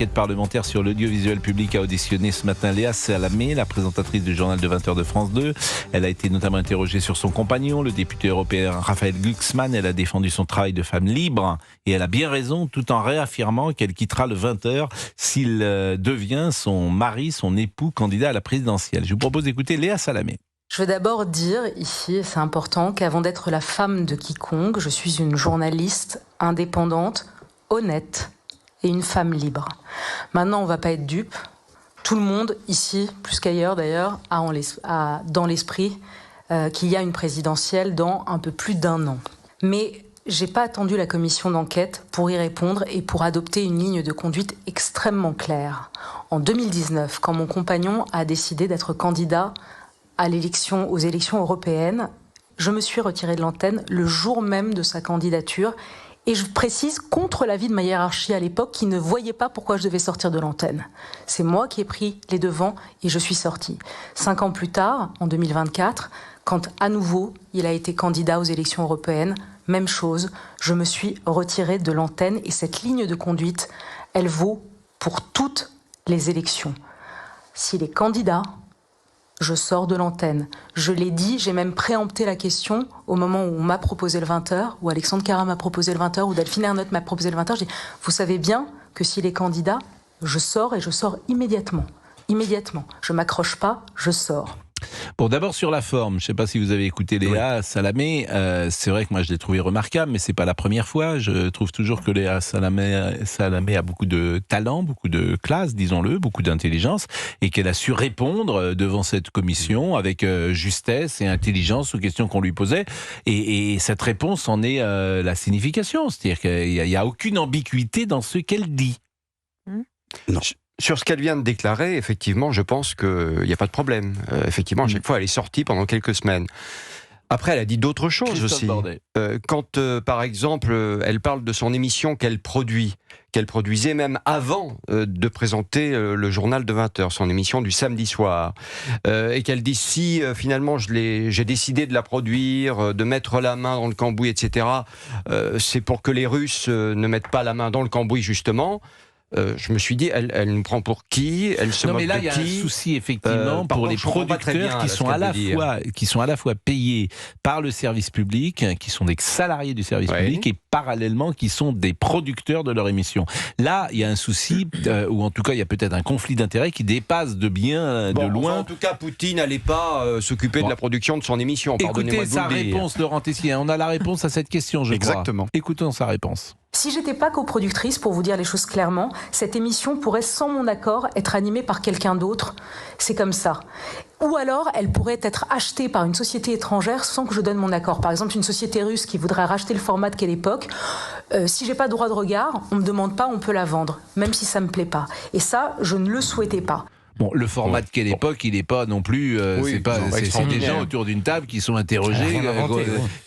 L'enquête parlementaire sur l'audiovisuel public a auditionné ce matin Léa Salamé, la présentatrice du journal de 20h de France 2. Elle a été notamment interrogée sur son compagnon, le député européen Raphaël Glucksmann. Elle a défendu son travail de femme libre et elle a bien raison, tout en réaffirmant qu'elle quittera le 20h s'il devient son mari, son époux, candidat à la présidentielle. Je vous propose d'écouter Léa Salamé. Je veux d'abord dire ici, et c'est important, qu'avant d'être la femme de quiconque, je suis une journaliste indépendante, honnête et une femme libre. Maintenant, on ne va pas être dupe. Tout le monde, ici, plus qu'ailleurs d'ailleurs, a dans l'esprit qu'il y a une présidentielle dans un peu plus d'1 an. Mais j'ai pas attendu la commission d'enquête pour y répondre et pour adopter une ligne de conduite extrêmement claire. En 2019, quand mon compagnon a décidé d'être candidat aux élections européennes, je me suis retirée de l'antenne le jour même de sa candidature. Et je précise, contre l'avis de ma hiérarchie à l'époque, qui ne voyait pas pourquoi je devais sortir de l'antenne. C'est moi qui ai pris les devants et je suis sortie. 5 ans plus tard, en 2024, quand à nouveau il a été candidat aux élections européennes, même chose, je me suis retirée de l'antenne et cette ligne de conduite, elle vaut pour toutes les élections. S'il est candidat, je sors de l'antenne. Je l'ai dit, j'ai même préempté la question au moment où on m'a proposé le 20h, où Alexandre Carra m'a proposé le 20h, où Delphine Ernotte m'a proposé le 20h. J'ai dit, vous savez bien que s'il est candidat, je sors et je sors immédiatement. Immédiatement. Je m'accroche pas, je sors. Bon, d'abord sur la forme, je ne sais pas si vous avez écouté Léa Salamé, c'est vrai que moi je l'ai trouvé remarquable, mais c'est pas la première fois. Je trouve toujours que Léa Salamé a beaucoup de talent, beaucoup de classe, disons-le, beaucoup d'intelligence, et qu'elle a su répondre devant cette commission avec justesse et intelligence aux questions qu'on lui posait. Et cette réponse en est la signification, c'est-à-dire qu'il n'y a aucune ambiguïté dans ce qu'elle dit. Non. Sur ce qu'elle vient de déclarer, effectivement, je pense qu'il n'y a pas de problème. Effectivement, à chaque fois, elle est sortie pendant quelques semaines. Après, elle a dit d'autres choses aussi. Quand, par exemple, elle parle de son émission qu'elle produisait même avant de présenter le journal de 20h, son émission du samedi soir, et qu'elle dit si finalement j'ai décidé de la produire, de mettre la main dans le cambouis, etc., c'est pour que les Russes ne mettent pas la main dans le cambouis, justement. Je me suis dit, elle nous prend pour qui? Elle se moque de qui? Non, mais là, il y a un souci, effectivement, pour les producteurs qui sont à la fois payés par le service public, qui sont des salariés du service public, et parallèlement, qui sont des producteurs de leur émission. Là, il y a un souci, ou en tout cas, il y a peut-être un conflit d'intérêts qui dépasse de loin. En tout cas, Poutine n'allait pas s'occuper de la production de son émission. Écoutez sa réponse, Laurent Tessier. On a la réponse à cette question, je crois. Exactement. Écoutons sa réponse. Si j'étais pas coproductrice, pour vous dire les choses clairement, cette émission pourrait, sans mon accord, être animée par quelqu'un d'autre. C'est comme ça. Ou alors, elle pourrait être achetée par une société étrangère sans que je donne mon accord. Par exemple, une société russe qui voudrait racheter le format de quelle époque. Si j'ai pas droit de regard, on me demande pas, on peut la vendre, même si ça me plaît pas. Et ça, je ne le souhaitais pas. Bon, le format de quelle époque, il n'est pas non plus... c'est des gens autour d'une table qui sont interrogés.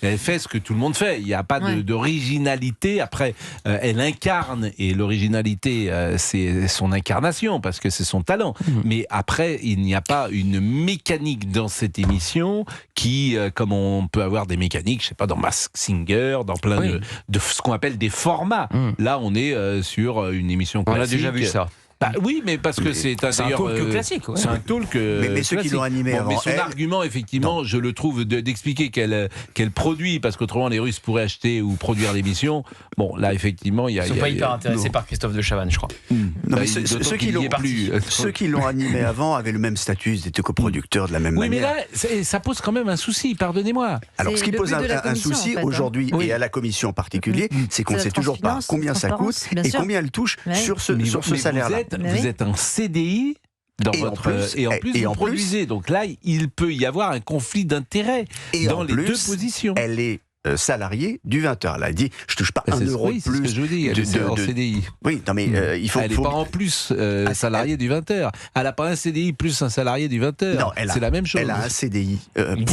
Elle fait ce que tout le monde fait. Il n'y a pas d'originalité. Après, elle incarne, et l'originalité, c'est son incarnation, parce que c'est son talent. Mais après, il n'y a pas une mécanique dans cette émission qui, comme on peut avoir des mécaniques, je sais pas, dans Masked Singer, dans plein de ce qu'on appelle des formats. Là, on est sur une émission classique. On a déjà vu ça. Bah oui, mais parce que c'est un talk classique. C'est un talk mais ceux qui l'ont animé avant mais son argument, effectivement, je le trouve d'expliquer qu'elle produit, parce qu'autrement les Russes pourraient acheter ou produire l'émission. Bon, là, effectivement, il y a... Ils ne sont pas hyper intéressés par Christophe de Chavannes, je crois. Non, mais ceux qui l'ont animé avant avaient le même statut, ils étaient coproducteurs de la même manière. Oui, mais là, ça pose quand même un souci, pardonnez-moi. Alors, ce qui pose un souci aujourd'hui, et à la commission en particulier, c'est qu'on ne sait toujours pas combien ça coûte et combien elle touche sur ce salaire-là. Vous êtes en CDI et en plus vous produisez. Donc là, il peut y avoir un conflit d'intérêts dans les deux positions. Elle est salariée du 20h. Elle a dit, je touche pas 1 euro de plus. C'est ce que je vous dis, elle est en CDI. Oui, non mais il faut... Elle n'est pas en plus salariée du 20h. Elle n'a pas un CDI plus un salarié du 20h. Non, c'est la même chose. Elle a un CDI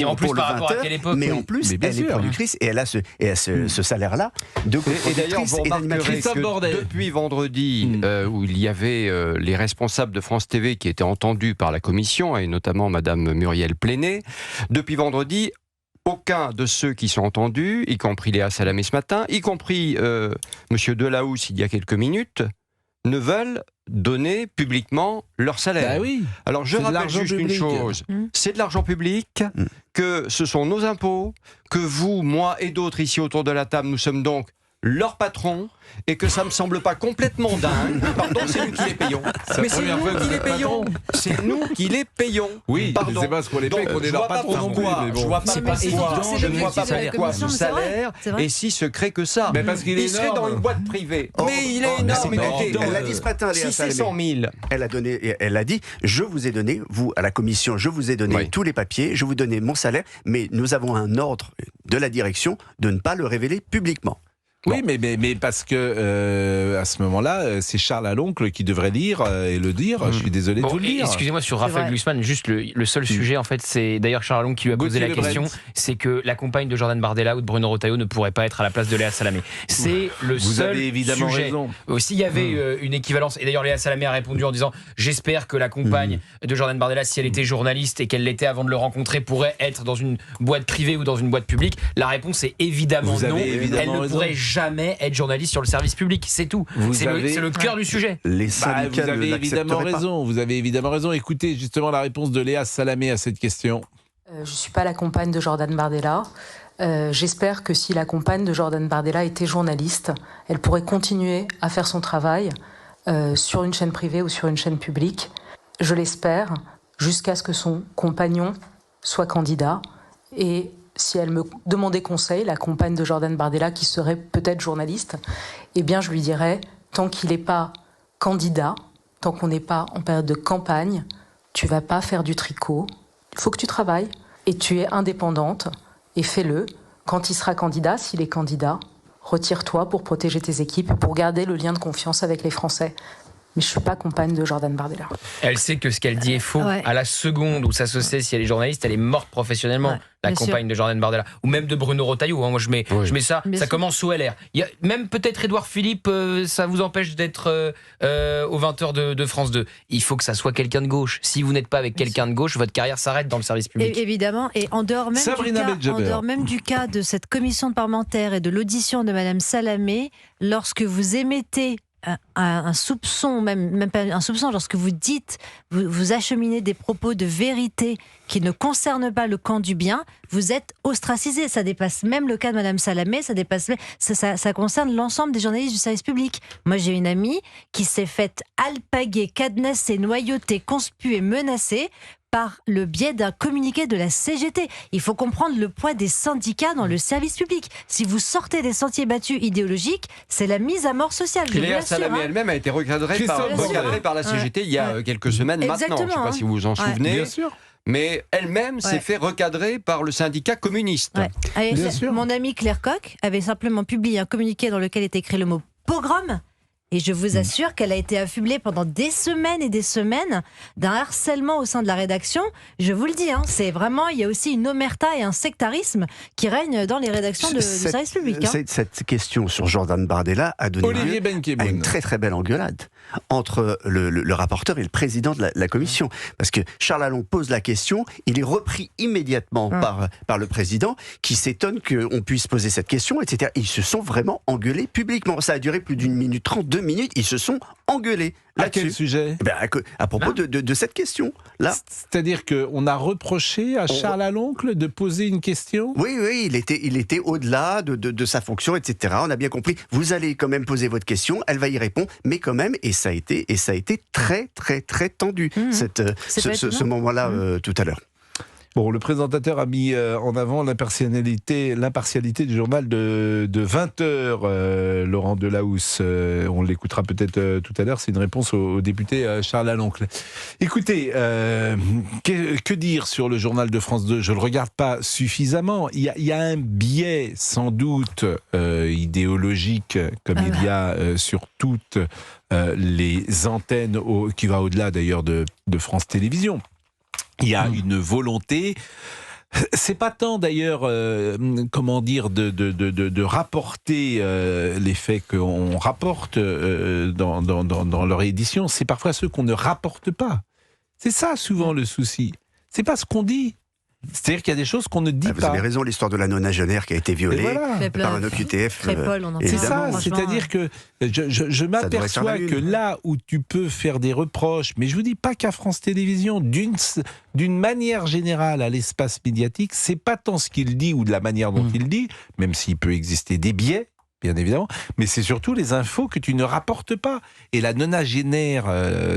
en plus pour le par rapport 20h, à quelle époque, mais en plus, elle est productrice et elle a ce salaire-là de coproductrice. Et d'ailleurs, vous remarquerez que depuis vendredi, où il y avait les responsables de France TV qui étaient entendus par la commission, et notamment Madame Muriel Pléné, depuis vendredi, aucun de ceux qui sont entendus, y compris Léa Salamé ce matin, y compris Monsieur Delahousse il y a quelques minutes, ne veulent donner publiquement leur salaire. Bah oui. Alors je rappelle juste une chose, c'est de l'argent public, que ce sont nos impôts, que vous, moi et d'autres ici autour de la table, nous sommes donc leur patron, et que ça me semble pas complètement dingue. Pardon, c'est nous qui les payons. Mais c'est nous qui les payons. C'est nous qui les payons. Oui, pardon. Je sais pas ce qu'on les paye, qu'on est leur patron non plus. Je vois pas pourquoi ce salaire est si secret que ça. Mais parce qu'il est serait dans une boîte privée. Mais il est énorme. Elle l'a dit ce matin, Léa Salamé. 600 000. Elle a dit, je vous ai donné, vous, à la commission, je vous ai donné tous les papiers, je vous donnais mon salaire, mais nous avons un ordre de la direction de ne pas le révéler publiquement. Oui, mais parce que à ce moment-là, c'est Charles Aloncle qui devrait lire et le dire. Je suis désolé de vous le dire. Excusez-moi, sur Raphaël Glucksmann, juste le seul sujet, en fait, c'est d'ailleurs Charles Aloncle qui lui a posé la question, c'est que la compagne de Jordan Bardella ou de Bruno Retailleau ne pourrait pas être à la place de Léa Salamé. C'est le vous seul avez évidemment sujet. Raison. S'il y avait une équivalence, et d'ailleurs Léa Salamé a répondu en disant j'espère que la compagne de Jordan Bardella, si elle était journaliste et qu'elle l'était avant de le rencontrer, pourrait être dans une boîte privée ou dans une boîte publique. La réponse est évidemment non. Elle ne pourrait jamais être journaliste sur le service public, c'est tout. C'est le cœur du sujet. Les syndicats vous avez évidemment raison. Vous avez évidemment raison. Écoutez justement la réponse de Léa Salamé à cette question. Je ne suis pas la compagne de Jordan Bardella. J'espère que si la compagne de Jordan Bardella était journaliste, elle pourrait continuer à faire son travail sur une chaîne privée ou sur une chaîne publique. Je l'espère, jusqu'à ce que son compagnon soit candidat. Et si elle me demandait conseil, la compagne de Jordan Bardella, qui serait peut-être journaliste, eh bien je lui dirais, tant qu'il n'est pas candidat, tant qu'on n'est pas en période de campagne, tu vas pas faire du tricot, il faut que tu travailles, et tu es indépendante, et fais-le. Quand il sera candidat, s'il est candidat, retire-toi pour protéger tes équipes, pour garder le lien de confiance avec les Français. Mais je ne suis pas compagne de Jordan Bardella. Elle sait que ce qu'elle dit est faux. À la seconde où ça se sait, si elle est journaliste, elle est morte professionnellement. La compagne de Jordan Bardella. Ou même de Bruno Retailleau. Moi, je mets ça. Ça commence au LR. Il y a même peut-être Édouard Philippe, ça vous empêche d'être aux 20h de France 2. Il faut que ça soit quelqu'un de gauche. Si vous n'êtes pas avec quelqu'un de gauche, votre carrière s'arrête dans le service public. Évidemment. Et en dehors même du cas de cette commission parlementaire et de l'audition de Madame Salamé, lorsque vous émettez un soupçon, même pas un soupçon, lorsque vous dites, vous acheminez des propos de vérité qui ne concernent pas le camp du bien, vous êtes ostracisé. Ça dépasse même le cas de Madame Salamé, ça concerne l'ensemble des journalistes du service public. Moi, j'ai une amie qui s'est faite alpaguer, cadenasser, noyauter, conspuer, menacer par le biais d'un communiqué de la CGT. Il faut comprendre le poids des syndicats dans le service public. Si vous sortez des sentiers battus idéologiques, c'est la mise à mort sociale. Léa Salamé elle-même a été recadrée par la CGT il y a quelques semaines maintenant. Je ne sais pas si vous vous en souvenez. Bien sûr. Mais elle-même s'est fait recadrer par le syndicat communiste. Bien sûr. Mon amie Claire Koch avait simplement publié un communiqué dans lequel était écrit le mot pogrom. Et je vous assure qu'elle a été affublée pendant des semaines et des semaines d'un harcèlement au sein de la rédaction. Je vous le dis, c'est vraiment, il y a aussi une omerta et un sectarisme qui règnent dans les rédactions du service public. Cette question sur Jordan Bardella a donné lieu à une très très belle engueulade entre le rapporteur et le président de la commission. Parce que Charles Aloncle pose la question, il est repris immédiatement par le président qui s'étonne qu'on puisse poser cette question, etc. Ils se sont vraiment engueulés publiquement. Ça a duré plus d'une minute 30, 2 minutes, ils se sont engueulés. À quel sujet ? À propos de cette question. Là. C'est-à-dire qu'on a reproché à Charles Aloncle de poser une question ? Oui, il était au-delà de sa fonction, etc. On a bien compris. Vous allez quand même poser votre question, elle va y répondre, mais quand même, et ça a été très, très, très tendu, ce moment-là tout à l'heure. Bon, le présentateur a mis en avant l'impartialité du journal de 20h, Laurent Delahousse. On l'écoutera peut-être tout à l'heure. C'est une réponse au député Charles Aloncle. Écoutez, que dire sur le journal de France 2 ? Je ne le regarde pas suffisamment. Il y a un biais, sans doute, idéologique, comme il y a sur toutes les antennes, qui va au-delà d'ailleurs de France Télévisions. Il y a une volonté, c'est pas tant d'ailleurs, de rapporter les faits qu'on rapporte dans leur édition, c'est parfois ceux qu'on ne rapporte pas. C'est ça souvent le souci. C'est pas ce qu'on dit, C'est-à-dire qu'il y a des choses qu'on ne dit pas. Vous avez raison, l'histoire de la nonagénaire qui a été violée par un OQTF. C'est ça, c'est-à-dire que je m'aperçois que là où tu peux faire des reproches, mais je vous dis pas qu'à France Télévisions, d'une manière générale à l'espace médiatique, c'est pas tant ce qu'il dit ou de la manière dont il dit, même s'il peut exister des biais, bien évidemment, mais c'est surtout les infos que tu ne rapportes pas. Et la nonagénaire,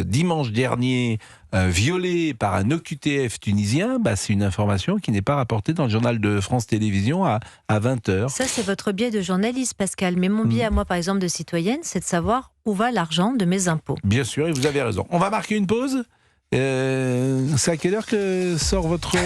dimanche dernier, violée par un OQTF tunisien, c'est une information qui n'est pas rapportée dans le journal de France Télévisions à 20h. Ça, c'est votre biais de journaliste, Pascal. Mais mon biais à moi, par exemple, de citoyenne, c'est de savoir où va l'argent de mes impôts. Bien sûr, et vous avez raison. On va marquer une pause. C'est à quelle heure que sort votre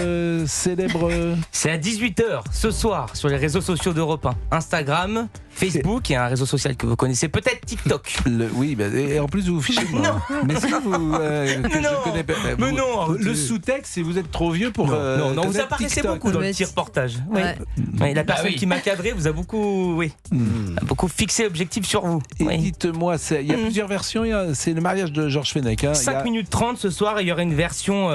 célèbre... C'est à 18h ce soir sur les réseaux sociaux d'Europe 1. Instagram, Facebook et un réseau social que vous connaissez peut-être, TikTok. Oui, et en plus vous fichez de moi. Non. Mais si vous... je connais pas. Mais non. Le sous-texte, c'est vous êtes trop vieux pour... Non, vous apparaissez beaucoup dans le petit reportage. Oui. Ouais. La personne qui m'a cadré vous a beaucoup... beaucoup fixé objectif sur vous. Et dites-moi, il y a plusieurs versions. C'est le mariage de Georges Fenech. 5 minutes 30 ce soir. Il y aura une version,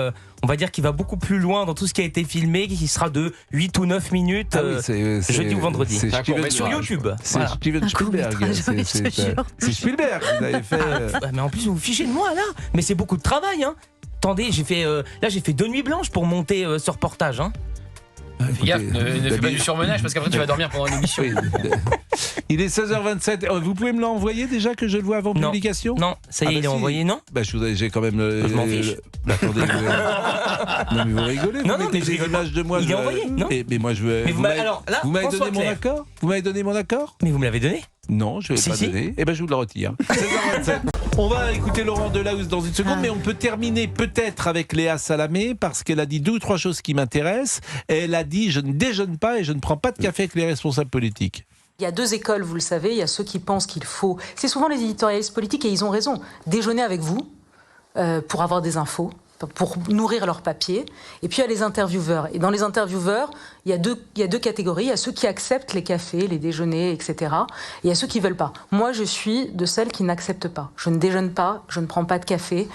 on va dire, qui va beaucoup plus loin dans tout ce qui a été filmé, qui sera de 8 ou 9 minutes, jeudi ou vendredi. C'est sur YouTube. C'est Steven Spielberg. C'est Spielberg, vous avez fait... mais en plus, vous vous fichez de moi, là. Mais c'est beaucoup de travail, hein. Attendez, j'ai fait 2 nuits blanches pour monter ce reportage, hein. Fais gaffe, ne fais pas du surmenage parce qu'après tu vas dormir pendant une émission. Il est 16h27. Vous pouvez me l'envoyer déjà que je le vois avant publication ? Non, ça y est, il est envoyé, non ? J'ai quand même. Je m'en fiche. Attendez. Non, mais vous rigolez. Non, mais j'ai l'image de moi. Il est envoyé, non ? Mais moi, je veux. Vous m'avez donné mon accord ? Vous m'avez donné mon accord ? Mais vous me l'avez donné ? Non, je ne l'ai pas donné. Eh bien, je vous le retire. 16h27. On va écouter Laurent Delahousse dans une seconde, mais on peut terminer peut-être avec Léa Salamé, parce qu'elle a dit 2 ou 3 choses qui m'intéressent. Elle a dit « Je ne déjeune pas et je ne prends pas de café avec les responsables politiques ». Il y a 2 écoles, vous le savez. Il y a ceux qui pensent qu'il faut... C'est souvent les éditorialistes politiques, et ils ont raison. Déjeuner avec vous pour avoir des infos, pour nourrir leur papier. Et puis il y a les intervieweurs. Et dans les intervieweurs, il y a deux catégories. Il y a ceux qui acceptent les cafés, les déjeuners, etc. Et il y a ceux qui ne veulent pas. Moi, je suis de celles qui n'acceptent pas. Je ne déjeune pas, je ne prends pas de café.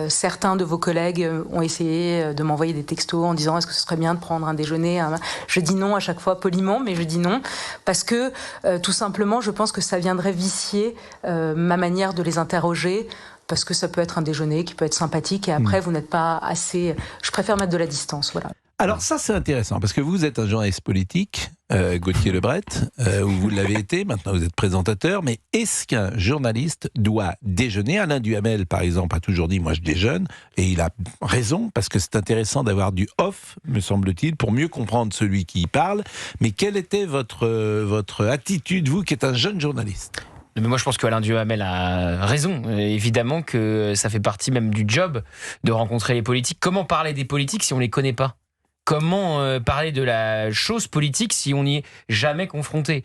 Certains de vos collègues ont essayé de m'envoyer des textos en disant « Est-ce que ce serait bien de prendre un déjeuner ?» Je dis non à chaque fois, poliment, mais je dis non. Parce que, tout simplement, je pense que ça viendrait vicier ma manière de les interroger. Parce que ça peut être un déjeuner qui peut être sympathique et après vous n'êtes pas assez... Je préfère mettre de la distance, voilà. Alors ça c'est intéressant parce que vous êtes un journaliste politique, Gauthier Lebret, où vous l'avez été, maintenant vous êtes présentateur, mais est-ce qu'un journaliste doit déjeuner ? Alain Duhamel par exemple a toujours dit « moi je déjeune » et il a raison parce que c'est intéressant d'avoir du off, me semble-t-il, pour mieux comprendre celui qui y parle. Mais quelle était votre attitude, vous qui êtes un jeune journaliste ? Mais moi, je pense qu'Alain Duhamel a raison. Évidemment que ça fait partie même du job de rencontrer les politiques. Comment parler des politiques si on ne les connaît pas ? Comment parler de la chose politique si on n'y est jamais confronté ?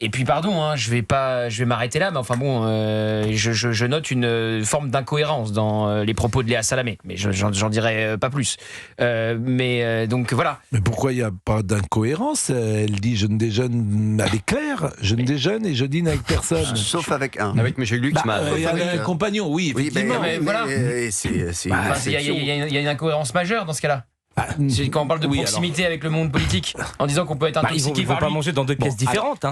Et puis, pardon, je vais m'arrêter là, mais enfin bon, je note une forme d'incohérence dans les propos de Léa Salamé, mais j'en dirai pas plus. Donc voilà. Mais pourquoi il n'y a pas d'incohérence ? Elle dit je ne déjeune avec Claire, je ne déjeune et je dîne avec personne. Sauf avec un. Avec M. Lux. Il y a un compagnon, oui, effectivement. Mais voilà. Il y a une incohérence majeure dans ce cas-là. C'est quand on parle de proximité avec le monde politique, en disant qu'on peut être intoxiqué. Ils vont pas manger dans 2 pièces différentes. Ou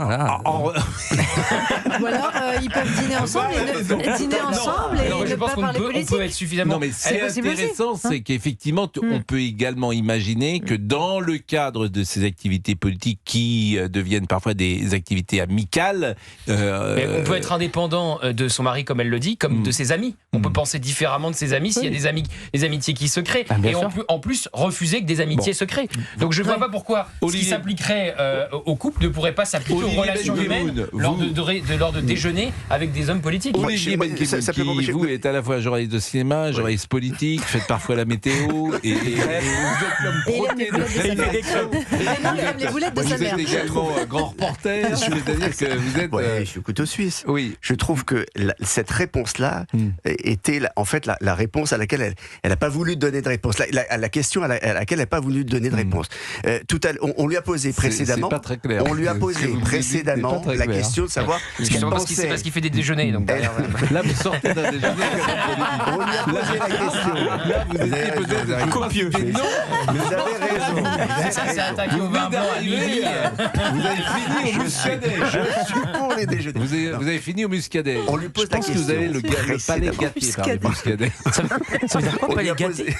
alors ils peuvent dîner ensemble et ne pas parler politique. On peut être suffisamment... Non mais c'est intéressant, c'est qu'effectivement on peut également imaginer que dans le cadre de ces activités politiques qui deviennent parfois des activités amicales... Mais on peut être indépendant de son mari comme elle le dit, comme de ses amis. On peut penser différemment de ses amis s'il y a des amitiés qui se créent. Et on peut en plus refuser que des amitiés se créent. Donc je ne vois pas pourquoi ce qui s'appliquerait au couple ne pourrait pas s'appliquer aux relations humaines lors de déjeuner avec des hommes politiques. Olivier Benkemoun, qui vous êtes à la fois journaliste de cinéma, journaliste politique, faites parfois la météo et vous êtes l'homme protégé de Vous êtes également grand reporter, c'est-à-dire que vous êtes... je suis couteau suisse. Oui. Je trouve que cette réponse-là était en fait la réponse à laquelle elle n'a pas voulu donner de réponse. La question à laquelle elle n'a pas voulu donner de réponse. On lui a posé précédemment. C'est pas très clair. On lui a posé précédemment la question de savoir ce qu'elle pensait. C'est parce qu'il fait des déjeuners. Donc là, vous sortez d'un déjeuner. On lui a posé la question. Là, vous étiez peut-être copieux. Non, vous avez raison. C'est attaqué au bar blanc à midi. Vous avez fini au Muscadet. Je suis pour les déjeuners. Vous avez fini au Muscadet. On lui pose la question. Vous avez le palais gâté par les Muscadets. Ça veut dire quoi, palais gâté?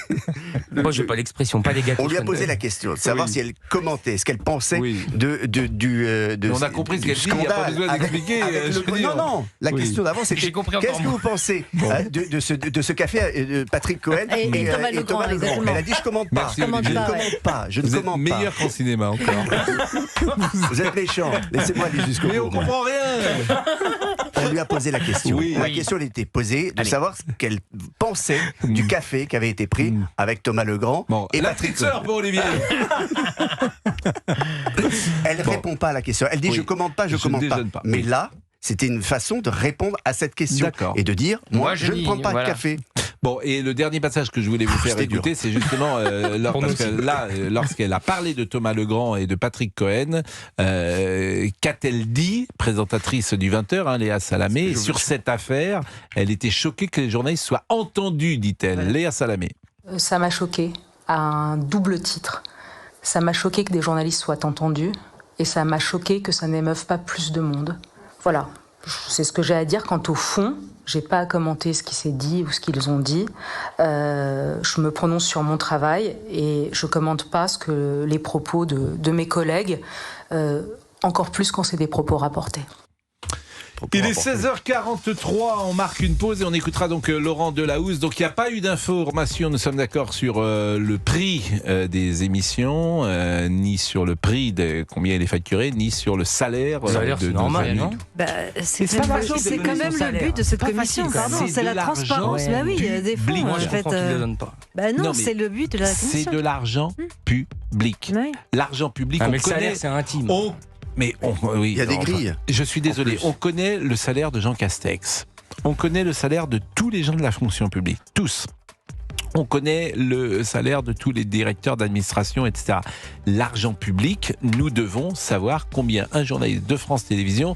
Moi, j'ai pas l'expression palais gâté. On lui a posé la question de savoir si elle commentait, ce qu'elle pensait de on a compris ce qu'elle dit, il n'y a pas besoin d'expliquer. Non, la question d'avant, c'était qu'est-ce que vous pensez de ce café Patrick Cohen et Thomas Legrand? Elle a dit je commande pas. Je ne commande pas. Meilleur qu'en cinéma encore. Vous êtes méchant. Laissez-moi aller jusqu'au bout. Mais on comprend rien. On lui a posé la question. La question, elle était posée de savoir ce qu'elle pensait du café qui avait été pris avec Thomas Legrand et Patrick Cohen. Pour Olivier. Elle répond pas à la question. Elle dit je commande pas. Mais là, c'était une façon de répondre à cette question et de dire moi je ne prends pas de café. Bon, et le dernier passage que je voulais vous faire écouter, c'est justement parce que là, lorsqu'elle a parlé de Thomas Legrand et de Patrick Cohen, qu'a-t-elle dit, présentatrice du 20h, Léa Salamé, sur cette affaire? Elle était choquée que les journalistes soient entendus, dit-elle. Léa Salamé. Ça m'a choquée à un double titre. Ça m'a choqué que des journalistes soient entendus et ça m'a choqué que ça n'émeuve pas plus de monde. Voilà, c'est ce que j'ai à dire quant au fond. J'ai pas à commenter ce qui s'est dit ou ce qu'ils ont dit. Je me prononce sur mon travail et je commente pas les propos de mes collègues, encore plus quand c'est des propos rapportés. Il est 16h43, on marque une pause et on écoutera donc Laurent Delahousse. Donc il n'y a pas eu d'information, nous sommes d'accord, sur le prix des émissions, ni sur le prix de combien il est facturé, ni sur le salaire. C'est normal, non? C'est quand même le but de cette commission, pardon, c'est la transparence. Bah oui, des fonds, en fait. Non, c'est le but de la commission. C'est de l'argent public. L'argent public, on le connaît. Salaire, c'est intime. Mais il y a des grilles. Je suis désolé, on connaît le salaire de Jean Castex. On connaît le salaire de tous les gens de la fonction publique. Tous. On connaît le salaire de tous les directeurs d'administration, etc. L'argent public, nous devons savoir combien un journaliste de France Télévisions,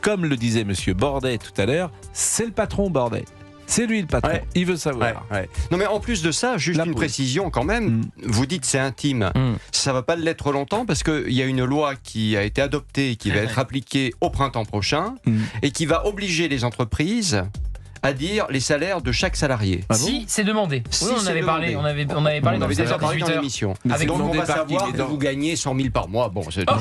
comme le disait Monsieur Bordet tout à l'heure, c'est le patron Bordet. C'est lui le patron, il veut savoir. Non mais en plus de ça, juste une précision quand même, vous dites c'est intime, ça va pas l'être longtemps parce qu'il y a une loi qui a été adoptée, qui va être appliquée au printemps prochain et qui va obliger les entreprises à dire les salaires de chaque salarié. Si, c'est demandé. Si, on avait parlé, on avait déjà parlé dans l'émission. Donc on va savoir que vous gagnez 100 000 par mois. Bon, ça n'est pas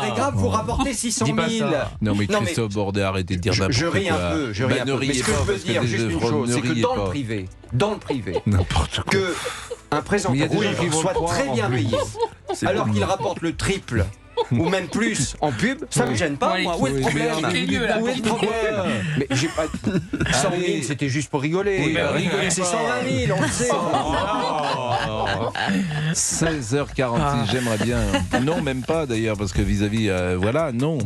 très grave, vous rapportez 600 000. Non mais Christophe Bordet, arrêtez de dire n'importe quoi. Je ris un peu, Mais ce que je veux dire, juste une chose, c'est que dans le privé, que un présentateur soit très bien payé, alors qu'il rapporte le triple ou même plus en pub, ça me gêne pas, moi. Où est le problème? Où est le problème? Mais j'ai pas 100 000, c'était juste pour rigoler. C'est 120 000, on le sait. 16h46, j'aimerais bien. Non, même pas d'ailleurs, parce que vis-à-vis, non.